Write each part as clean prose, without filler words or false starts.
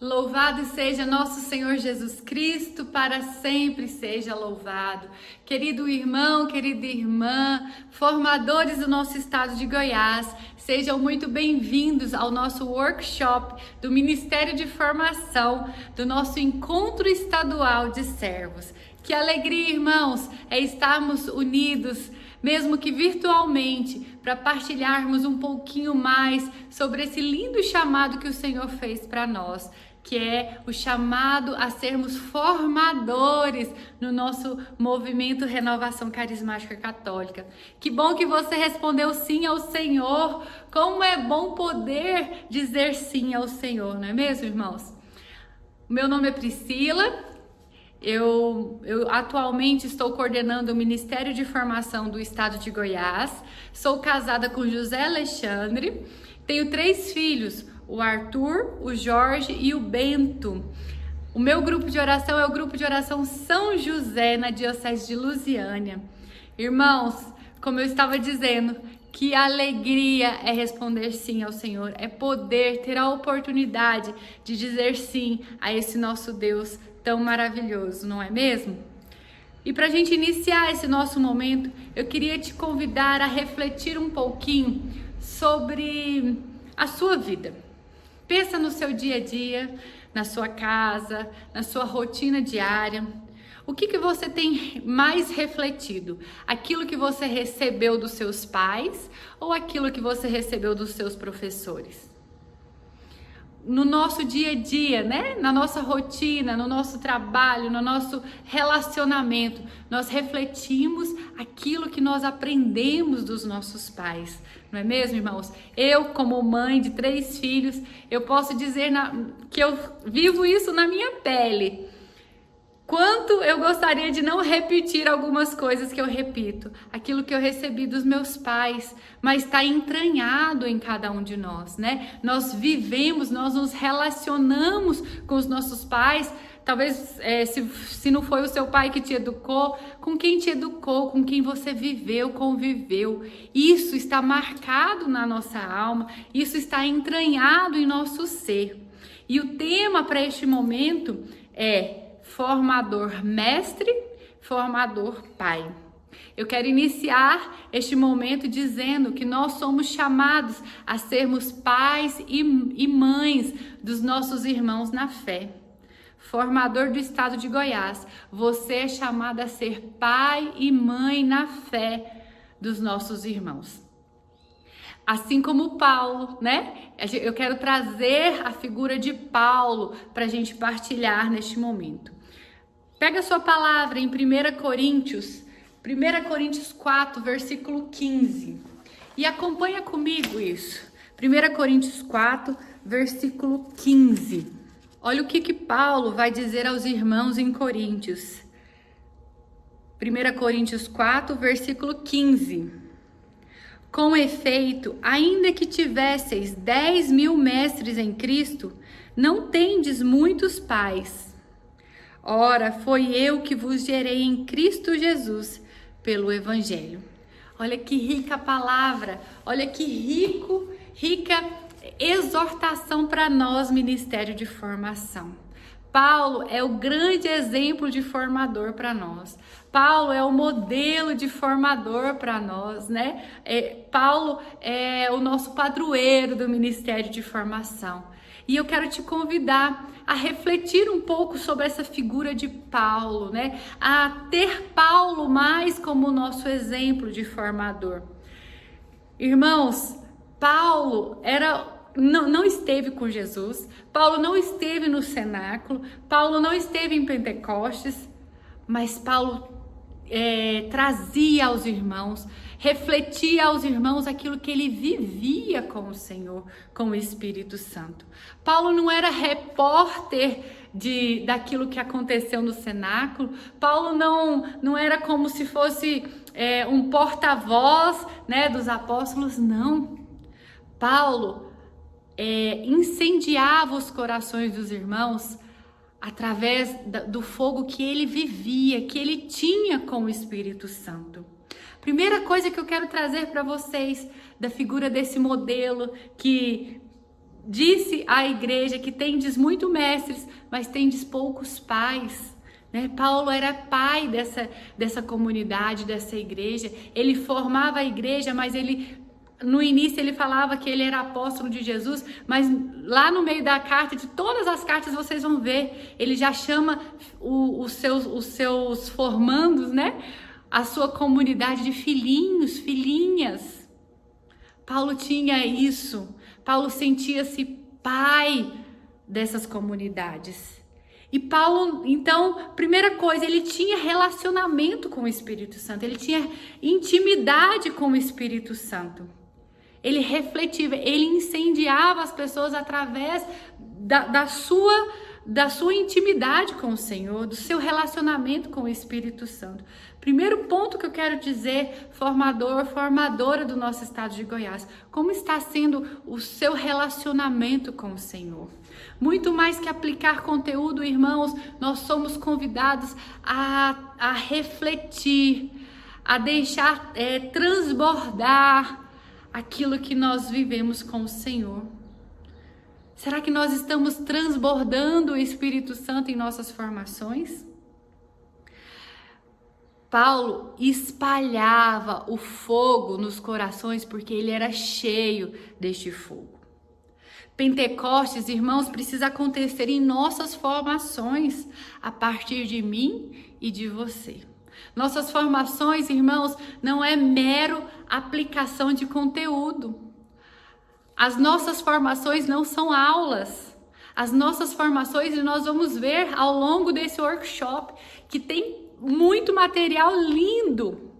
Louvado seja nosso Senhor Jesus Cristo, para sempre seja louvado. Querido irmão, querida irmã, formadores do nosso estado de Goiás, sejam muito bem-vindos ao nosso workshop do Ministério de Formação do nosso Encontro Estadual de Servos. Que alegria, irmãos, é estarmos unidos, mesmo que virtualmente, para partilharmos um pouquinho mais sobre esse lindo chamado que o Senhor fez para nós, que é o chamado a sermos formadores no nosso movimento Renovação Carismática Católica. Que bom que você respondeu sim ao Senhor. Como é bom poder dizer sim ao Senhor, não é mesmo, irmãos? Meu nome é Priscila. Eu atualmente estou coordenando o Ministério de Formação do Estado de Goiás. Sou casada com José Alexandre. Tenho 3 filhos, o Arthur, o Jorge e o Bento. O meu grupo de oração é o grupo de oração São José, na Diocese de Lusiânia. Irmãos, como eu estava dizendo, que alegria é responder sim ao Senhor, é poder ter a oportunidade de dizer sim a esse nosso Deus tão maravilhoso, não é mesmo? E para a gente iniciar esse nosso momento, eu queria te convidar a refletir um pouquinho sobre a sua vida. Pensa no seu dia a dia, na sua casa, na sua rotina diária. O que você tem mais refletido? Aquilo que você recebeu dos seus pais ou aquilo que você recebeu dos seus professores? No nosso dia a dia, né? Na nossa rotina, no nosso trabalho, no nosso relacionamento, nós refletimos aquilo que nós aprendemos dos nossos pais, não é mesmo, irmãos? Eu, como mãe de 3 filhos, eu posso dizer que eu vivo isso na minha pele. Quanto eu gostaria de não repetir algumas coisas que eu repito, aquilo que eu recebi dos meus pais, mas está entranhado em cada um de nós, né? Nós vivemos, nós nos relacionamos com os nossos pais, talvez se não foi o seu pai que te educou, com quem te educou, com quem você viveu, conviveu. Isso está marcado na nossa alma, isso está entranhado em nosso ser. E o tema para este momento é formador mestre, formador pai. Eu quero iniciar este momento dizendo que nós somos chamados a sermos pais e mães dos nossos irmãos na fé. Formador do estado de Goiás, você é chamado a ser pai e mãe na fé dos nossos irmãos. Assim como Paulo, né? Eu quero trazer a figura de Paulo para a gente partilhar neste momento. Pega a sua palavra em 1 Coríntios 4, versículo 15. E acompanha comigo isso. 1 Coríntios 4, versículo 15. Olha o que Paulo vai dizer aos irmãos em Coríntios. 1 Coríntios 4, versículo 15. Com efeito, ainda que tivesseis 10.000 mestres em Cristo, não tendes muitos pais. Ora, foi eu que vos gerei em Cristo Jesus pelo Evangelho. Olha que rica palavra, olha que rica exortação para nós, Ministério de Formação. Paulo é o grande exemplo de formador para nós. Paulo é o modelo de formador para nós, né? Paulo é o nosso padroeiro do Ministério de Formação. E eu quero te convidar a refletir um pouco sobre essa figura de Paulo, né? A ter Paulo mais como nosso exemplo de formador. Irmãos, Paulo não esteve com Jesus, Paulo não esteve no cenáculo, Paulo não esteve em Pentecostes, mas Paulo trazia aos irmãos, refletia aos irmãos aquilo que ele vivia com o Senhor, com o Espírito Santo. Paulo não era repórter daquilo que aconteceu no cenáculo, Paulo não era como se fosse um porta-voz, né, dos apóstolos, não. Paulo incendiava os corações dos irmãos através do fogo que ele vivia, que ele tinha com o Espírito Santo. Primeira coisa que eu quero trazer para vocês da figura desse modelo que disse à igreja que tendes muito mestres, mas tendes poucos pais. Paulo era pai dessa comunidade, dessa igreja. Ele formava a igreja, mas no início ele falava que ele era apóstolo de Jesus, mas lá no meio da carta, de todas as cartas vocês vão ver, ele já chama os seus formandos, a sua comunidade de filhinhos, filhinhas. Paulo tinha isso. Paulo sentia-se pai dessas comunidades. E Paulo, então, primeira coisa, ele tinha relacionamento com o Espírito Santo, ele tinha intimidade com o Espírito Santo. Ele refletia, ele incendiava as pessoas através da sua intimidade com o Senhor, do seu relacionamento com o Espírito Santo. Primeiro ponto que eu quero dizer, formadora do nosso estado de Goiás, como está sendo o seu relacionamento com o Senhor? Muito mais que aplicar conteúdo, irmãos, nós somos convidados a refletir, a deixar transbordar aquilo que nós vivemos com o Senhor. Será que nós estamos transbordando o Espírito Santo em nossas formações? Paulo espalhava o fogo nos corações porque ele era cheio deste fogo. Pentecostes, irmãos, precisa acontecer em nossas formações, a partir de mim e de você. Nossas formações, irmãos, não é mero aplicação de conteúdo. As nossas formações não são aulas. As nossas formações, e nós vamos ver ao longo desse workshop, que tem muito material lindo.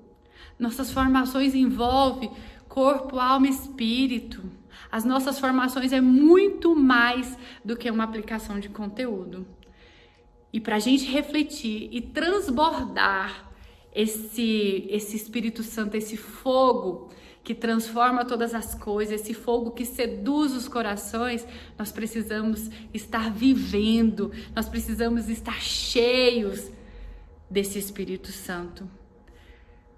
Nossas formações envolvem corpo, alma e espírito. As nossas formações é muito mais do que uma aplicação de conteúdo. E para a gente refletir e transbordar esse Espírito Santo, esse fogo que transforma todas as coisas, esse fogo que seduz os corações, nós precisamos estar vivendo, nós precisamos estar cheios desse Espírito Santo.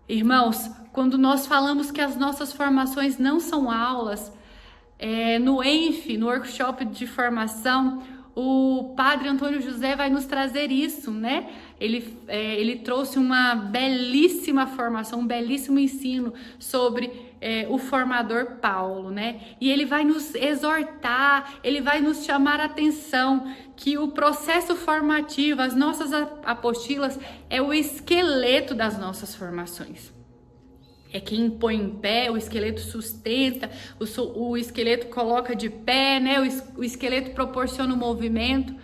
Irmãos, quando nós falamos que as nossas formações não são aulas, no ENF, no workshop de formação, o Padre Antônio José vai nos trazer isso, Ele trouxe uma belíssima formação, um belíssimo ensino sobre o formador Paulo, E ele vai nos exortar, ele vai nos chamar a atenção que o processo formativo, as nossas apostilas, é o esqueleto das nossas formações. É quem põe em pé, o esqueleto sustenta, o esqueleto coloca de pé, o esqueleto proporciona o movimento.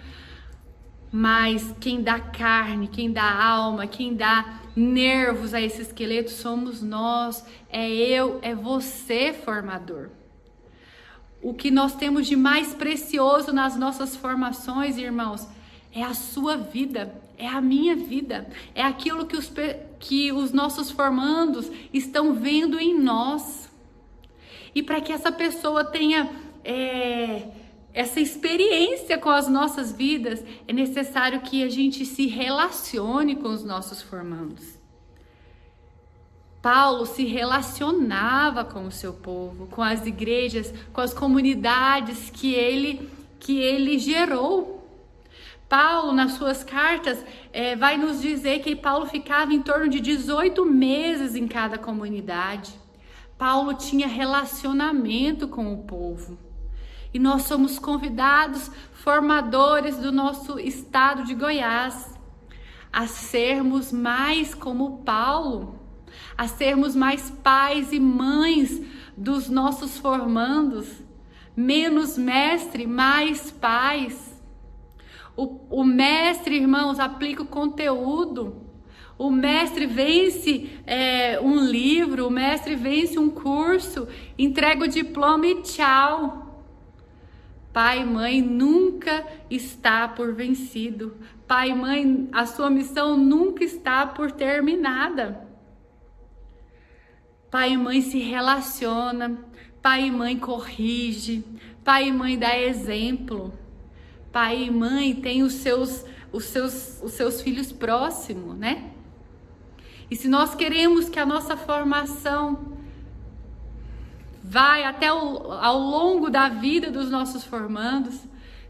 Mas quem dá carne, quem dá alma, quem dá nervos a esse esqueleto somos nós, é eu, é você, formador. O que nós temos de mais precioso nas nossas formações, irmãos, é a sua vida, é a minha vida, é aquilo que os nossos formandos estão vendo em nós. E para que essa pessoa tenha essa experiência com as nossas vidas, é necessário que a gente se relacione com os nossos formandos. Paulo se relacionava com o seu povo, com as igrejas, com as comunidades que ele gerou. Paulo, nas suas cartas, vai nos dizer que Paulo ficava em torno de 18 meses em cada comunidade. Paulo tinha relacionamento com o povo. E nós somos convidados, formadores do nosso estado de Goiás, a sermos mais como Paulo, a sermos mais pais e mães dos nossos formandos, menos mestre, mais pais. O mestre, irmãos, aplica o conteúdo. O mestre vence um livro, o mestre vence um curso, entrega o diploma e tchau. Pai e mãe nunca está por vencido. Pai e mãe, a sua missão nunca está por terminada. Pai e mãe se relaciona, pai e mãe corrige, pai e mãe dá exemplo. Pai e mãe têm os seus filhos próximos, E se nós queremos que a nossa formação vai até ao longo da vida dos nossos formandos.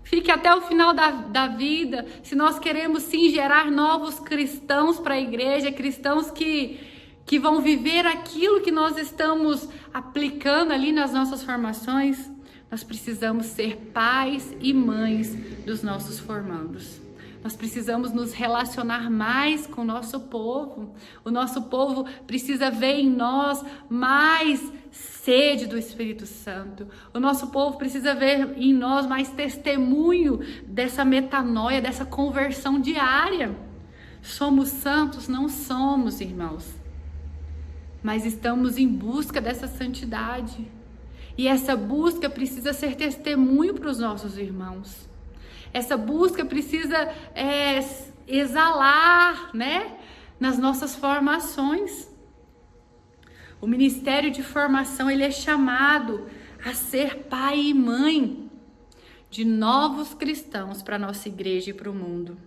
Fique até o final da vida, se nós queremos sim gerar novos cristãos para a igreja, cristãos que vão viver aquilo que nós estamos aplicando ali nas nossas formações, nós precisamos ser pais e mães dos nossos formandos. Nós precisamos nos relacionar mais com o nosso povo. O nosso povo precisa ver em nós mais sede do Espírito Santo. O nosso povo precisa ver em nós mais testemunho dessa metanoia, dessa conversão diária. Somos santos? Não somos, irmãos. Mas estamos em busca dessa santidade. E essa busca precisa ser testemunho para os nossos irmãos. Essa busca precisa exalar, né, nas nossas formações. O ministério de formação, ele é chamado a ser pai e mãe de novos cristãos para a nossa igreja e para o mundo.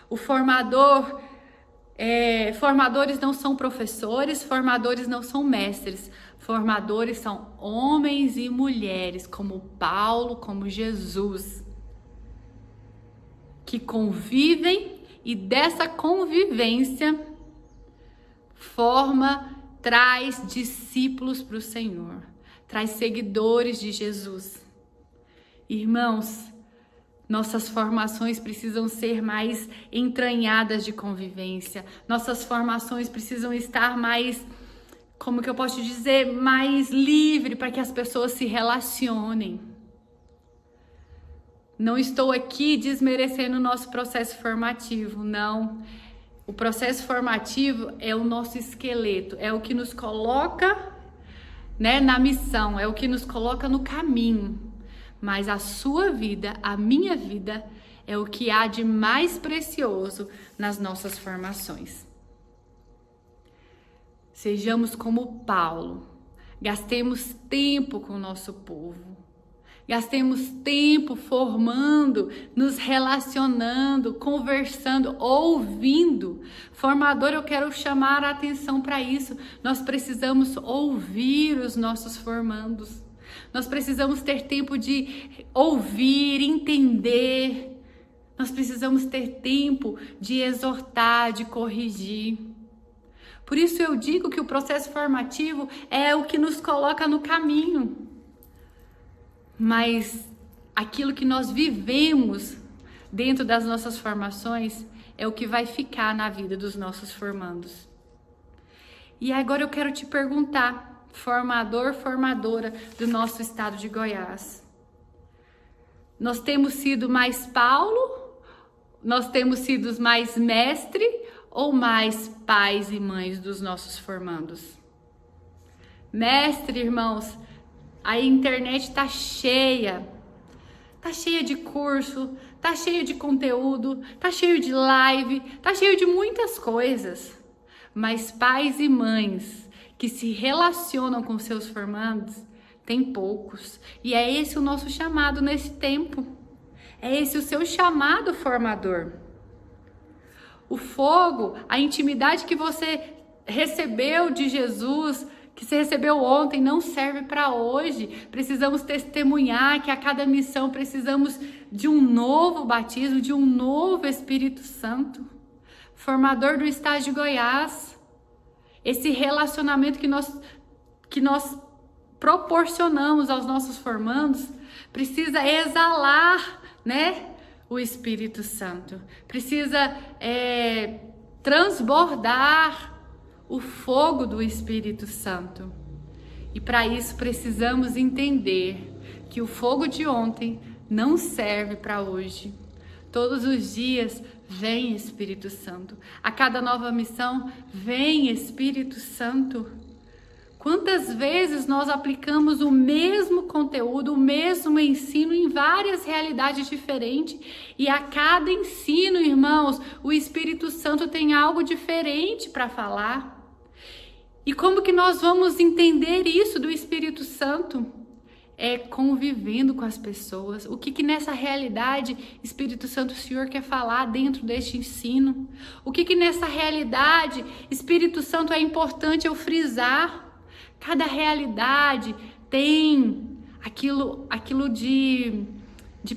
O formadores não são professores, formadores não são mestres, formadores são homens e mulheres como Paulo, como Jesus, que convivem e dessa convivência traz discípulos para o Senhor, traz seguidores de Jesus. Irmãos, nossas formações precisam ser mais entranhadas de convivência, nossas formações precisam estar mais, como que eu posso dizer, mais livre para que as pessoas se relacionem. Não estou aqui desmerecendo o nosso processo formativo, não. O processo formativo é o nosso esqueleto, é o que nos coloca, né, na missão, é o que nos coloca no caminho. Mas a sua vida, a minha vida, é o que há de mais precioso nas nossas formações. Sejamos como Paulo, gastemos tempo com o nosso povo. Gastemos tempo formando, nos relacionando, conversando, ouvindo. Formador, eu quero chamar a atenção para isso. Nós precisamos ouvir os nossos formandos. Nós precisamos ter tempo de ouvir, entender. Nós precisamos ter tempo de exortar, de corrigir. Por isso eu digo que o processo formativo é o que nos coloca no caminho. Mas aquilo que nós vivemos dentro das nossas formações é o que vai ficar na vida dos nossos formandos. E agora eu quero te perguntar, formador, formadora do nosso estado de Goiás. Nós temos sido mais Paulo? Nós temos sido mais mestre ou mais pais e mães dos nossos formandos? Mestre, irmãos, a internet tá cheia de curso, tá cheio de conteúdo, tá cheio de live, tá cheio de muitas coisas. Mas pais e mães que se relacionam com seus formandos, tem poucos. E é esse o nosso chamado nesse tempo. É esse o seu chamado, formador. O fogo, a intimidade que você recebeu de Jesus, que você recebeu ontem, não serve para hoje. Precisamos testemunhar que a cada missão precisamos de um novo batismo, de um novo Espírito Santo. Formador do estado de Goiás, esse relacionamento que nós proporcionamos aos nossos formandos precisa exalar, né, o Espírito Santo. Precisa transbordar o fogo do Espírito Santo. E para isso precisamos entender que o fogo de ontem não serve para hoje. Todos os dias vem Espírito Santo. A cada nova missão vem Espírito Santo. Quantas vezes nós aplicamos o mesmo conteúdo, o mesmo ensino em várias realidades diferentes, e a cada ensino, irmãos, o Espírito Santo tem algo diferente para falar. E como que nós vamos entender isso do Espírito Santo? É convivendo com as pessoas. O que nessa realidade Espírito Santo o Senhor quer falar dentro deste ensino? O que nessa realidade Espírito Santo é importante eu frisar? Cada realidade tem aquilo de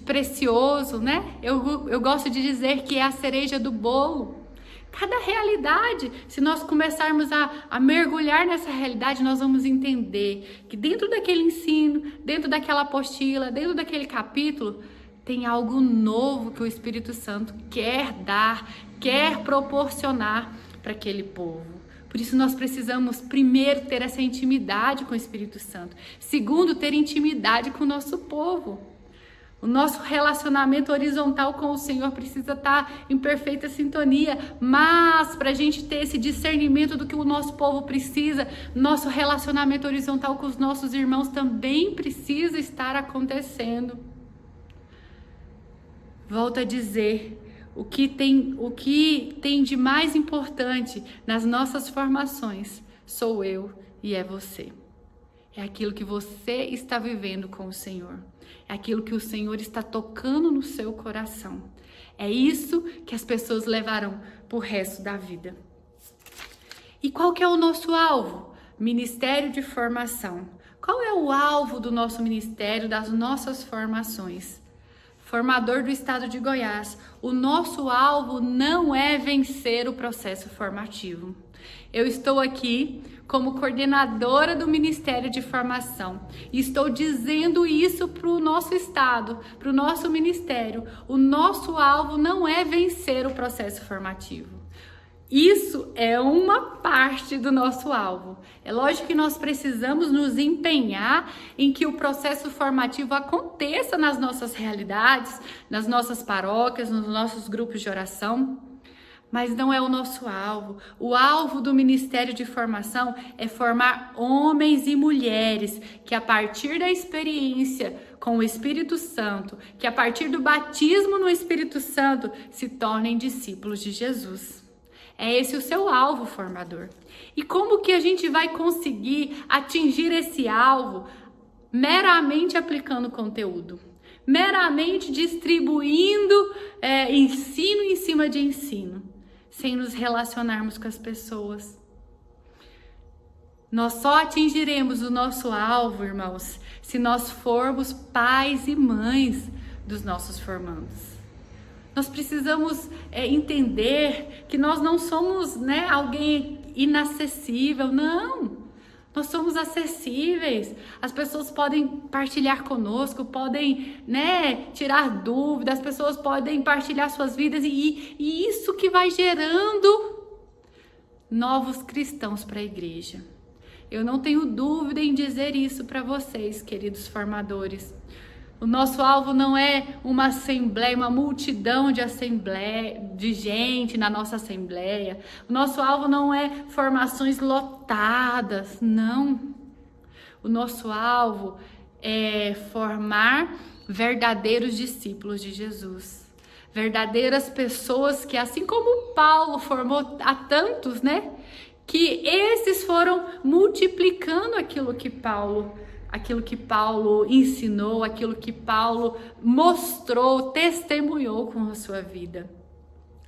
precioso, né? Eu gosto de dizer que é a cereja do bolo. Cada realidade, se nós começarmos a mergulhar nessa realidade, nós vamos entender que dentro daquele ensino, dentro daquela apostila, dentro daquele capítulo, tem algo novo que o Espírito Santo quer dar, quer proporcionar para aquele povo. Por isso nós precisamos, primeiro, ter essa intimidade com o Espírito Santo. Segundo, ter intimidade com o nosso povo. O nosso relacionamento horizontal com o Senhor precisa estar em perfeita sintonia, mas para a gente ter esse discernimento do que o nosso povo precisa, nosso relacionamento horizontal com os nossos irmãos também precisa estar acontecendo. Volto a dizer, o que tem de mais importante nas nossas formações sou eu e é você. É aquilo que você está vivendo com o Senhor. É aquilo que o Senhor está tocando no seu coração. É isso que as pessoas levarão pro resto da vida. E qual que é o nosso alvo? Ministério de formação. Qual é o alvo do nosso ministério, das nossas formações? Formador do estado de Goiás. O nosso alvo não é vencer o processo formativo. Eu estou aqui como coordenadora do Ministério de Formação e estou dizendo isso para o nosso estado, para o nosso ministério. O nosso alvo não é vencer o processo formativo. Isso é uma parte do nosso alvo. É lógico que nós precisamos nos empenhar em que o processo formativo aconteça nas nossas realidades, nas nossas paróquias, nos nossos grupos de oração. Mas não é o nosso alvo. O alvo do Ministério de Formação é formar homens e mulheres que, a partir da experiência com o Espírito Santo, que a partir do batismo no Espírito Santo, se tornem discípulos de Jesus. É esse o seu alvo, formador. E como que a gente vai conseguir atingir esse alvo? Meramente aplicando conteúdo. Meramente distribuindo ensino em cima de ensino. Sem nos relacionarmos com as pessoas. Nós só atingiremos o nosso alvo, irmãos, se nós formos pais e mães dos nossos formandos. Nós precisamos entender que nós não somos, alguém inacessível, não. Nós somos acessíveis. As pessoas podem partilhar conosco, podem, tirar dúvidas, as pessoas podem partilhar suas vidas e isso que vai gerando novos cristãos para a igreja. Eu não tenho dúvida em dizer isso para vocês, queridos formadores. O nosso alvo não é uma assembleia, uma multidão de gente na nossa assembleia. O nosso alvo não é formações lotadas, não. O nosso alvo é formar verdadeiros discípulos de Jesus. Verdadeiras pessoas que, assim como Paulo formou a tantos, que esses foram multiplicando aquilo que Paulo ensinou, aquilo que Paulo mostrou, testemunhou com a sua vida.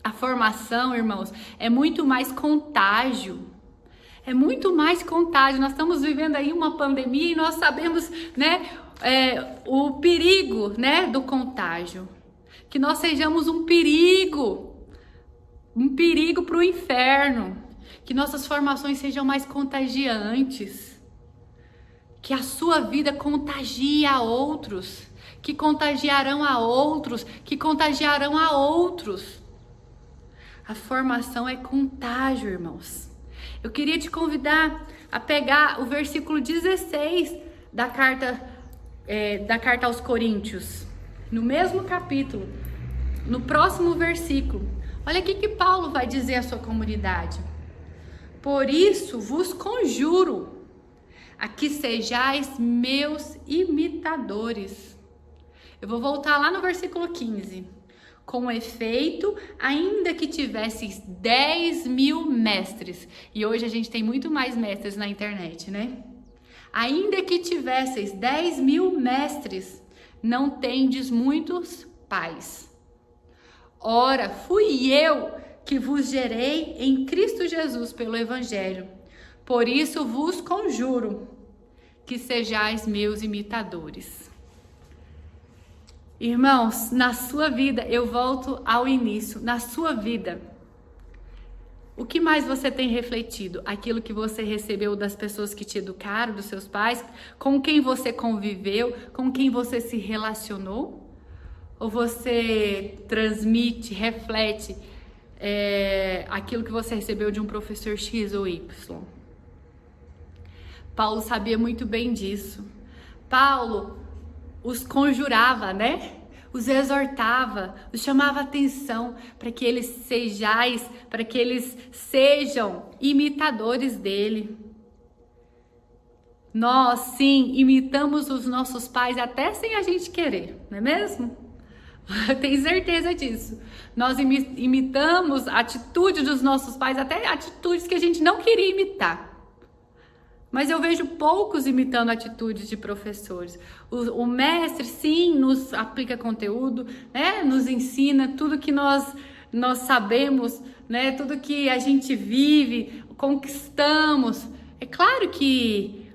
A formação, irmãos, é muito mais contágio. É muito mais contágio. Nós estamos vivendo aí uma pandemia e nós sabemos, o perigo, do contágio. Que nós sejamos um perigo para o inferno. Que nossas formações sejam mais contagiantes. Que a sua vida contagie a outros, que contagiarão a outros, que contagiarão a outros. A formação é contágio, irmãos. Eu queria te convidar a pegar o versículo 16 da carta aos Coríntios, no mesmo capítulo, no próximo versículo. Olha o que Paulo vai dizer à sua comunidade. Por isso vos conjuro, a que sejais meus imitadores. Eu vou voltar lá no versículo 15. Com efeito, ainda que tivesseis 10.000 mestres, e hoje a gente tem muito mais mestres na internet, Ainda que tivesseis 10.000 mestres, não tendes muitos pais. Ora, fui eu que vos gerei em Cristo Jesus pelo Evangelho. Por isso vos conjuro que sejais meus imitadores. Irmãos, na sua vida, eu volto ao início, na sua vida, o que mais você tem refletido? Aquilo que você recebeu das pessoas que te educaram, dos seus pais, com quem você conviveu, com quem você se relacionou? Ou você transmite, reflete aquilo que você recebeu de um professor X ou Y? Paulo sabia muito bem disso. Paulo os conjurava, né? Os exortava, os chamava atenção para que eles sejam imitadores dele. Nós, sim, imitamos os nossos pais até sem a gente querer, não é mesmo? Eu tenho certeza disso. Nós imitamos a atitude dos nossos pais, até atitudes que a gente não queria imitar. Mas eu vejo poucos imitando atitudes de professores. O mestre, sim, nos aplica conteúdo, né? Nos ensina tudo que nós sabemos, né? Tudo que a gente vive, conquistamos. É claro que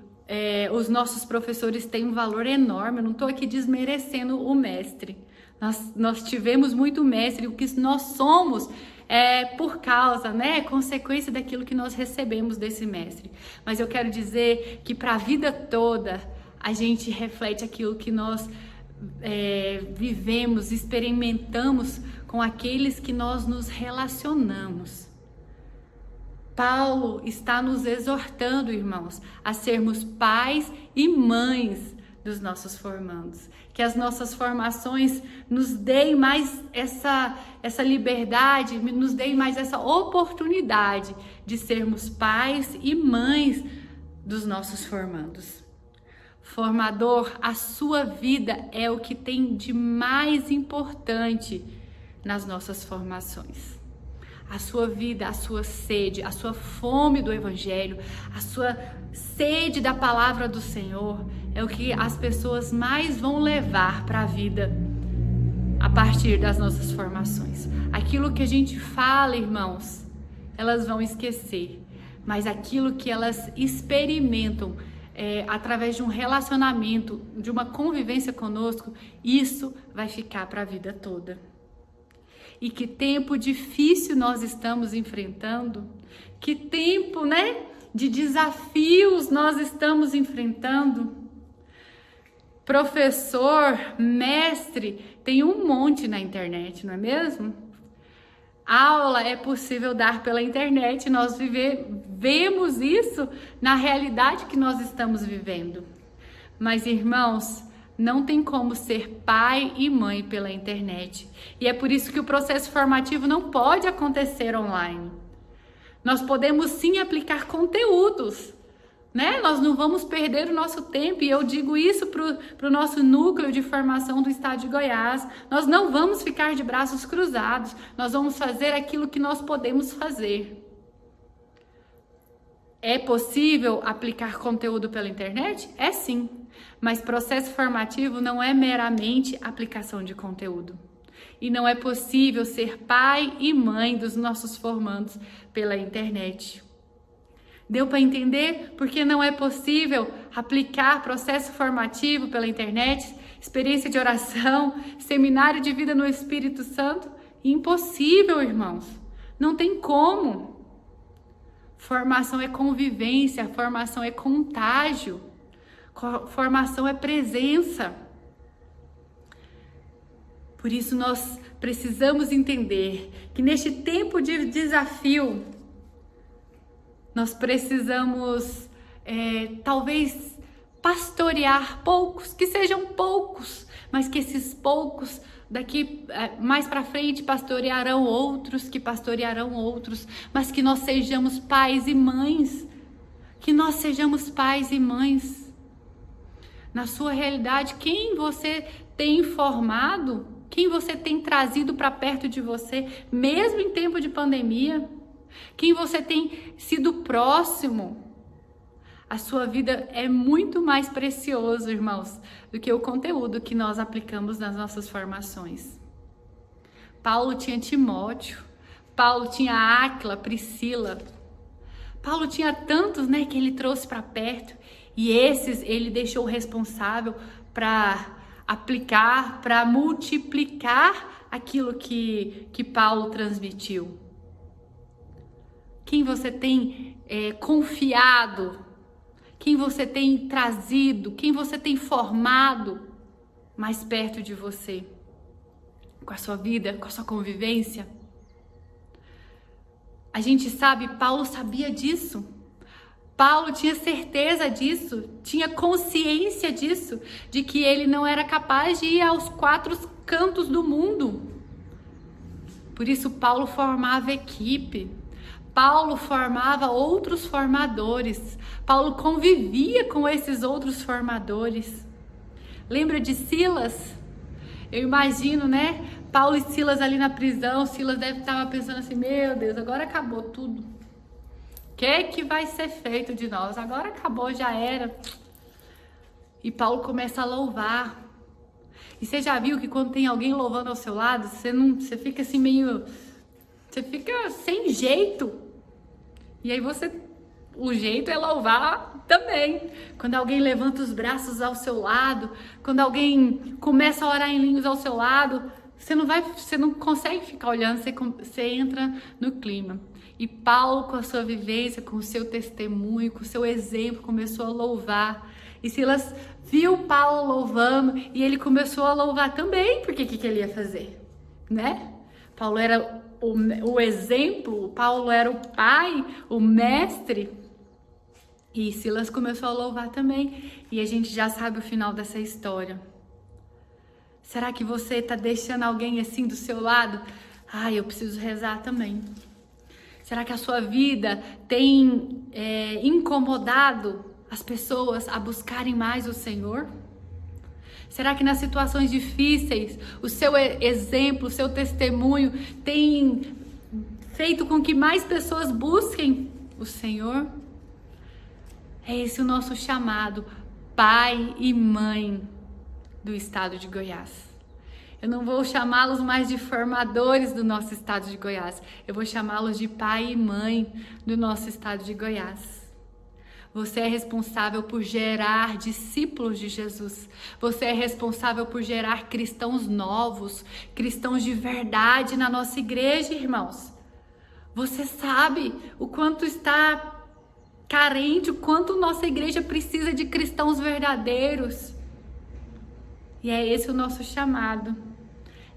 os nossos professores têm um valor enorme. Eu não estou aqui desmerecendo o mestre. Nós tivemos muito mestre. O que nós somos por causa, né, consequência daquilo que nós recebemos desse mestre. Mas eu quero dizer que para a vida toda a gente reflete aquilo que nós vivemos, experimentamos com aqueles que nós nos relacionamos. Paulo está nos exortando, irmãos, a sermos pais e mães dos nossos formandos. Que as nossas formações nos deem mais essa liberdade, nos deem mais essa oportunidade de sermos pais e mães dos nossos formandos. Formador, a sua vida é o que tem de mais importante nas nossas formações. A sua vida, a sua sede, a sua fome do Evangelho, a sua sede da palavra do Senhor é o que as pessoas mais vão levar para a vida a partir das nossas formações. Aquilo que a gente fala, irmãos, elas vão esquecer, mas aquilo que elas experimentam através de um relacionamento, de uma convivência conosco, isso vai ficar para a vida toda. E que tempo difícil nós estamos enfrentando, que tempo, né, de desafios nós estamos enfrentando. Professor, mestre, tem um monte na internet, não é mesmo? Aula é possível dar pela internet, nós vemos isso na realidade que nós estamos vivendo. Mas, irmãos, não tem como ser pai e mãe pela internet. E é por isso que o processo formativo não pode acontecer online. Nós podemos sim aplicar conteúdos, né? Nós não vamos perder o nosso tempo, e eu digo isso para o nosso núcleo de formação do estado de Goiás. Nós não vamos ficar de braços cruzados, nós vamos fazer aquilo que nós podemos fazer. É possível aplicar conteúdo pela internet? É sim, mas processo formativo não é meramente aplicação de conteúdo. E não é possível ser pai e mãe dos nossos formandos pela internet. Deu para entender por que não é possível aplicar processo formativo pela internet, experiência de oração, seminário de vida no Espírito Santo? Impossível, irmãos. Não tem como. Formação é convivência, formação é contágio, formação é presença. Por isso nós precisamos entender que neste tempo de desafio, nós precisamos talvez pastorear poucos, que sejam poucos, mas que esses poucos daqui mais para frente pastorearão outros, que pastorearão outros, mas que nós sejamos pais e mães, que nós sejamos pais e mães. Na sua realidade, quem você tem formado, quem você tem trazido para perto de você, mesmo em tempo de pandemia, quem você tem sido próximo. A sua vida é muito mais precioso, irmãos, do que o conteúdo que nós aplicamos nas nossas formações. Paulo tinha Timóteo, Paulo tinha Áquila, Priscila. Paulo tinha tantos, né, que ele trouxe para perto, e esses ele deixou responsável para aplicar, para multiplicar aquilo que Paulo transmitiu. Quem você tem confiado, quem você tem trazido, quem você tem formado mais perto de você, com a sua vida, com a sua convivência. A gente sabe, Paulo sabia disso. Paulo tinha certeza disso, tinha consciência disso, de que ele não era capaz de ir aos 4 cantos do mundo. Por isso Paulo formava equipe. Paulo formava outros formadores. Paulo convivia com esses outros formadores. Lembra de Silas? Eu imagino, né? Paulo e Silas ali na prisão. Silas deve estar pensando assim: meu Deus, agora acabou tudo. O que vai ser feito de nós? Agora acabou, já era. E Paulo começa a louvar. E você já viu que quando tem alguém louvando ao seu lado, você fica assim meio... Você fica sem jeito. E aí o jeito é louvar também. Quando alguém levanta os braços ao seu lado, quando alguém começa a orar em línguas ao seu lado, você não consegue ficar olhando, você entra no clima. E Paulo, com a sua vivência, com o seu testemunho, com o seu exemplo, começou a louvar. E Silas viu Paulo louvando e ele começou a louvar também, porque o que ele ia fazer, né? Paulo era o exemplo, Paulo era o pai, o mestre, e Silas começou a louvar também, e a gente já sabe o final dessa história. Será que você está deixando alguém assim do seu lado? Eu preciso rezar também. Será que a sua vida tem incomodado as pessoas a buscarem mais o Senhor? Será que nas situações difíceis, o seu exemplo, o seu testemunho tem feito com que mais pessoas busquem o Senhor? É esse o nosso chamado, pai e mãe do estado de Goiás. Eu não vou chamá-los mais de formadores do nosso estado de Goiás. Eu vou chamá-los de pai e mãe do nosso estado de Goiás. Você é responsável por gerar discípulos de Jesus. Você é responsável por gerar cristãos novos, cristãos de verdade na nossa igreja, irmãos. Você sabe o quanto está carente, o quanto nossa igreja precisa de cristãos verdadeiros. E é esse o nosso chamado.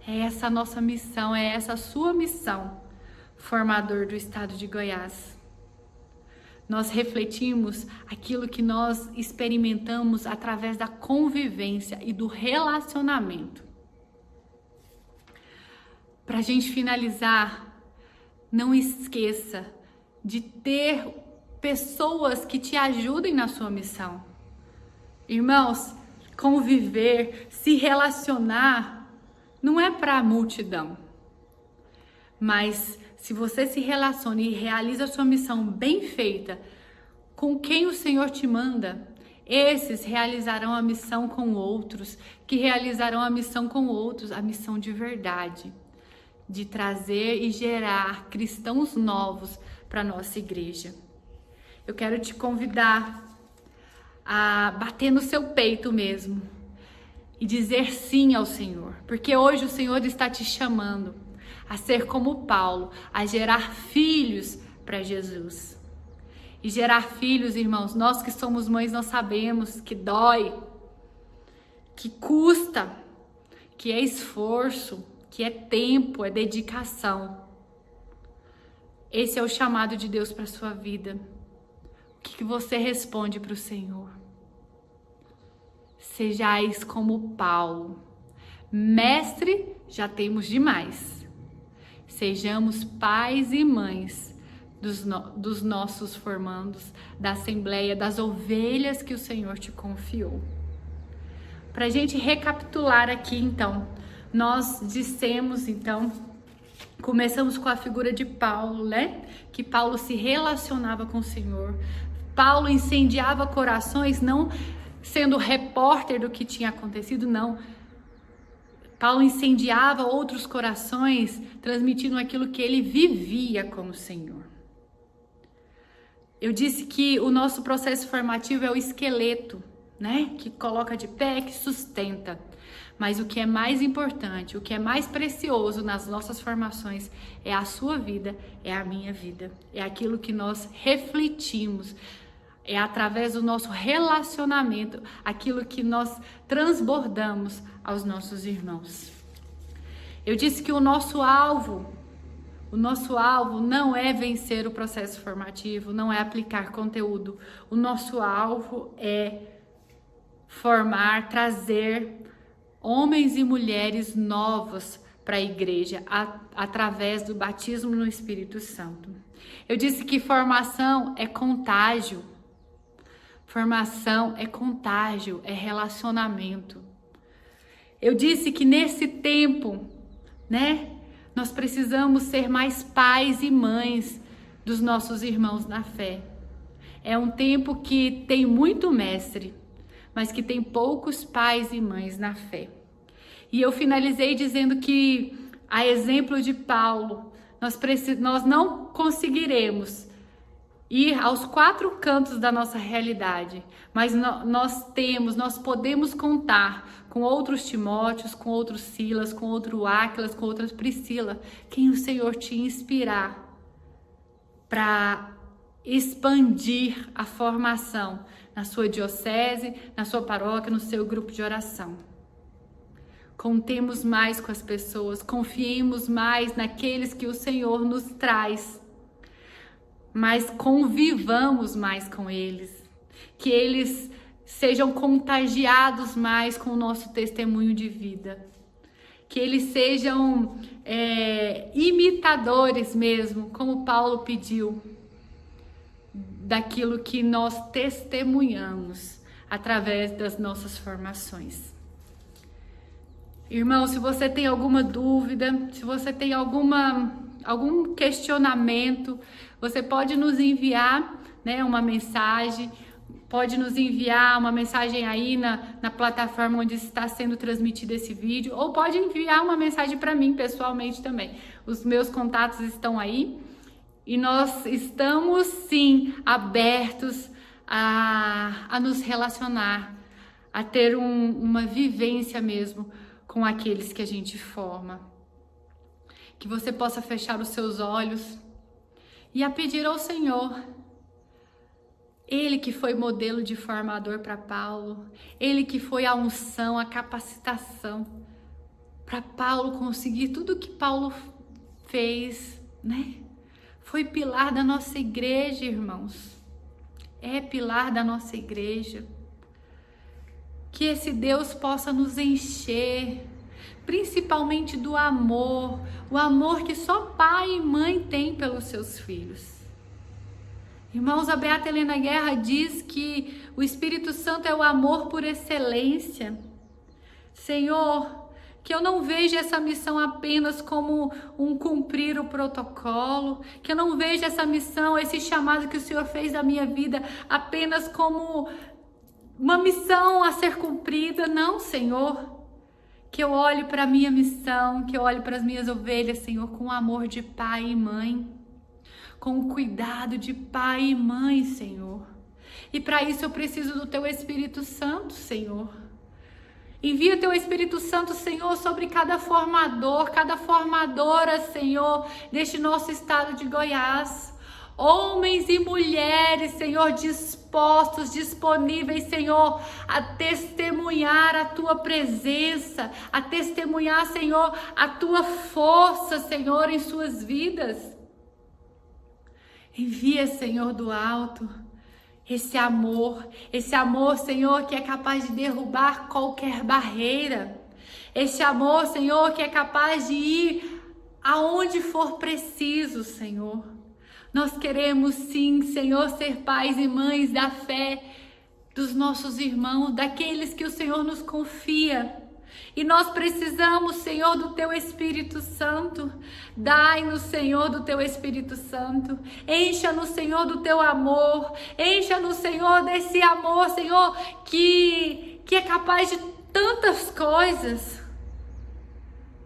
É essa a nossa missão, é essa a sua missão, formador do estado de Goiás. Nós refletimos aquilo que nós experimentamos através da convivência e do relacionamento. Para a gente finalizar, não esqueça de ter pessoas que te ajudem na sua missão. Irmãos, conviver, se relacionar, não é para a multidão, mas se você se relaciona e realiza a sua missão bem feita com quem o Senhor te manda, esses realizarão a missão com outros, que realizarão a missão com outros, a missão de verdade, de trazer e gerar cristãos novos para a nossa igreja. Eu quero te convidar a bater no seu peito mesmo e dizer sim ao Senhor, porque hoje o Senhor está te chamando a ser como Paulo, a gerar filhos para Jesus. E gerar filhos, irmãos, nós que somos mães, nós sabemos que dói, que custa, que é esforço, que é tempo, é dedicação. Esse é o chamado de Deus para a sua vida. O que você responde para o Senhor? Sejais como Paulo. Mestre, já temos demais. Sejamos pais e mães dos nossos formandos, da assembleia, das ovelhas que o Senhor te confiou. Para a gente recapitular aqui, então, nós dissemos, então, começamos com a figura de Paulo, né? Que Paulo se relacionava com o Senhor. Paulo incendiava corações, não sendo repórter do que tinha acontecido, não. Paulo incendiava outros corações, transmitindo aquilo que ele vivia com o Senhor. Eu disse que o nosso processo formativo é o esqueleto, né? Que coloca de pé, que sustenta. Mas o que é mais importante, o que é mais precioso nas nossas formações é a sua vida, é a minha vida. É aquilo que nós refletimos, é através do nosso relacionamento, aquilo que nós transbordamos aos nossos irmãos. Eu disse que o nosso alvo não é vencer o processo formativo, não é aplicar conteúdo. O nosso alvo é formar, trazer homens e mulheres novos para a igreja através do batismo no Espírito Santo. Eu disse que formação é contágio. Formação é contágio, é relacionamento. Eu disse que nesse tempo, né, nós precisamos ser mais pais e mães dos nossos irmãos na fé. É um tempo que tem muito mestre, mas que tem poucos pais e mães na fé. E eu finalizei dizendo que, a exemplo de Paulo, nós não conseguiremos ir aos 4 cantos da nossa realidade, mas nós podemos contar com outros Timóteos, com outros Silas, com outro Áquilas, com outras Priscila, quem o Senhor te inspirar para expandir a formação na sua diocese, na sua paróquia, no seu grupo de oração. Contemos mais com as pessoas, confiemos mais naqueles que o Senhor nos traz, mas convivamos mais com eles, que eles sejam contagiados mais com o nosso testemunho de vida, que eles sejam imitadores mesmo, como Paulo pediu, daquilo que nós testemunhamos através das nossas formações. Irmão, se você tem alguma dúvida, se você tem algum questionamento, você pode nos enviar, né, uma mensagem, pode nos enviar uma mensagem aí na plataforma onde está sendo transmitido esse vídeo, ou pode enviar uma mensagem para mim pessoalmente também. Os meus contatos estão aí e nós estamos sim abertos a nos relacionar, a ter uma vivência mesmo com aqueles que a gente forma. Que você possa fechar os seus olhos e a pedir ao Senhor, Ele que foi modelo de formador para Paulo, Ele que foi a unção, a capacitação para Paulo conseguir tudo o que Paulo fez, né? Foi pilar da nossa igreja, irmãos. É pilar da nossa igreja. Que esse Deus possa nos encher, principalmente do amor, o amor que só pai e mãe têm pelos seus filhos. Irmãos, a Beata Helena Guerra diz que o Espírito Santo é o amor por excelência. Senhor, que eu não veja essa missão apenas como um cumprir o protocolo, que eu não veja essa missão, esse chamado que o Senhor fez da minha vida apenas como uma missão a ser cumprida. Não, Senhor, que eu olhe para a minha missão, que eu olhe para as minhas ovelhas, Senhor, com o amor de pai e mãe, com o cuidado de pai e mãe, Senhor. E para isso eu preciso do Teu Espírito Santo, Senhor. Envia Teu Espírito Santo, Senhor, sobre cada formador, cada formadora, Senhor, deste nosso estado de Goiás. Homens e mulheres, Senhor, dispostos, disponíveis, Senhor, a testemunhar a Tua presença, a testemunhar, Senhor, a Tua força, Senhor, em suas vidas. Envia, Senhor, do alto, esse amor, Senhor, que é capaz de derrubar qualquer barreira. Esse amor, Senhor, que é capaz de ir aonde for preciso, Senhor. Nós queremos sim, Senhor, ser pais e mães da fé dos nossos irmãos, daqueles que o Senhor nos confia. E nós precisamos, Senhor, do Teu Espírito Santo. Dai-nos, Senhor, do Teu Espírito Santo. Encha-nos, Senhor, do Teu amor. Encha-nos, Senhor, desse amor, Senhor, que é capaz de tantas coisas.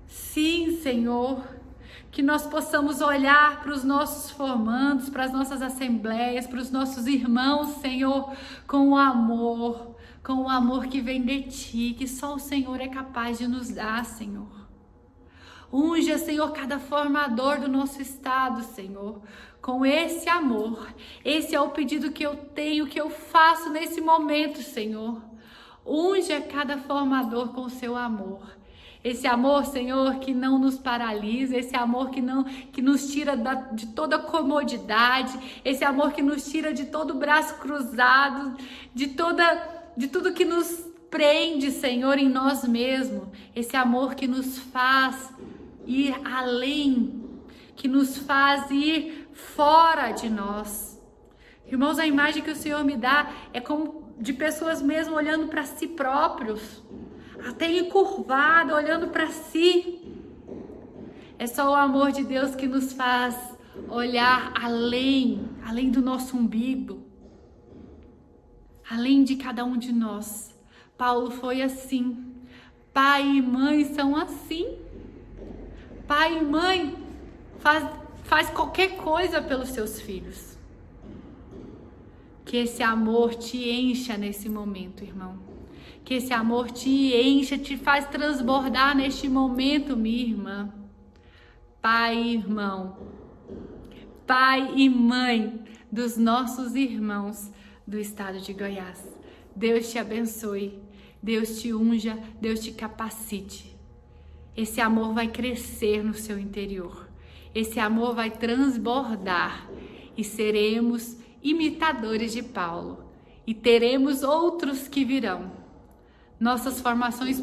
Sim, Senhor. que nós possamos olhar para os nossos formandos, para as nossas assembleias, para os nossos irmãos, Senhor, com o amor que vem de Ti, que só o Senhor é capaz de nos dar, Senhor. Unja, Senhor, cada formador do nosso estado, Senhor, com esse amor. Esse é o pedido que eu tenho, que eu faço nesse momento, Senhor. Unja cada formador com o seu amor. Esse amor, Senhor, que não nos paralisa, esse amor que nos tira de toda comodidade, esse amor que nos tira de todo braço cruzado, de tudo que nos prende, Senhor, em nós mesmos. Esse amor que nos faz ir além, que nos faz ir fora de nós. Irmãos, a imagem que o Senhor me dá é como de pessoas mesmo olhando para si próprios, até encurvado, olhando para si. É só o amor de Deus que nos faz olhar além do nosso umbigo, além de cada um de nós. Paulo foi assim. Pai e mãe são assim. Pai e mãe faz qualquer coisa pelos seus filhos. Que esse amor te encha nesse momento, irmão. Que esse amor te encha, te faz transbordar neste momento, minha irmã. Pai e irmão, pai e mãe dos nossos irmãos do estado de Goiás. Deus te abençoe, Deus te unja, Deus te capacite. Esse amor vai crescer no seu interior. Esse amor vai transbordar e seremos imitadores de Paulo. E teremos outros que virão. Nossas formações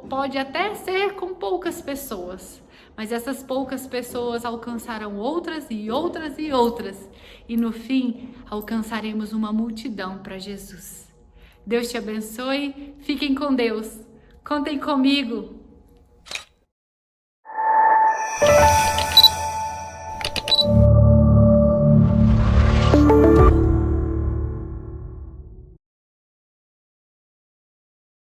pode até ser com poucas pessoas, mas essas poucas pessoas alcançarão outras e outras e outras. E no fim, alcançaremos uma multidão para Jesus. Deus te abençoe, fiquem com Deus. Contem comigo.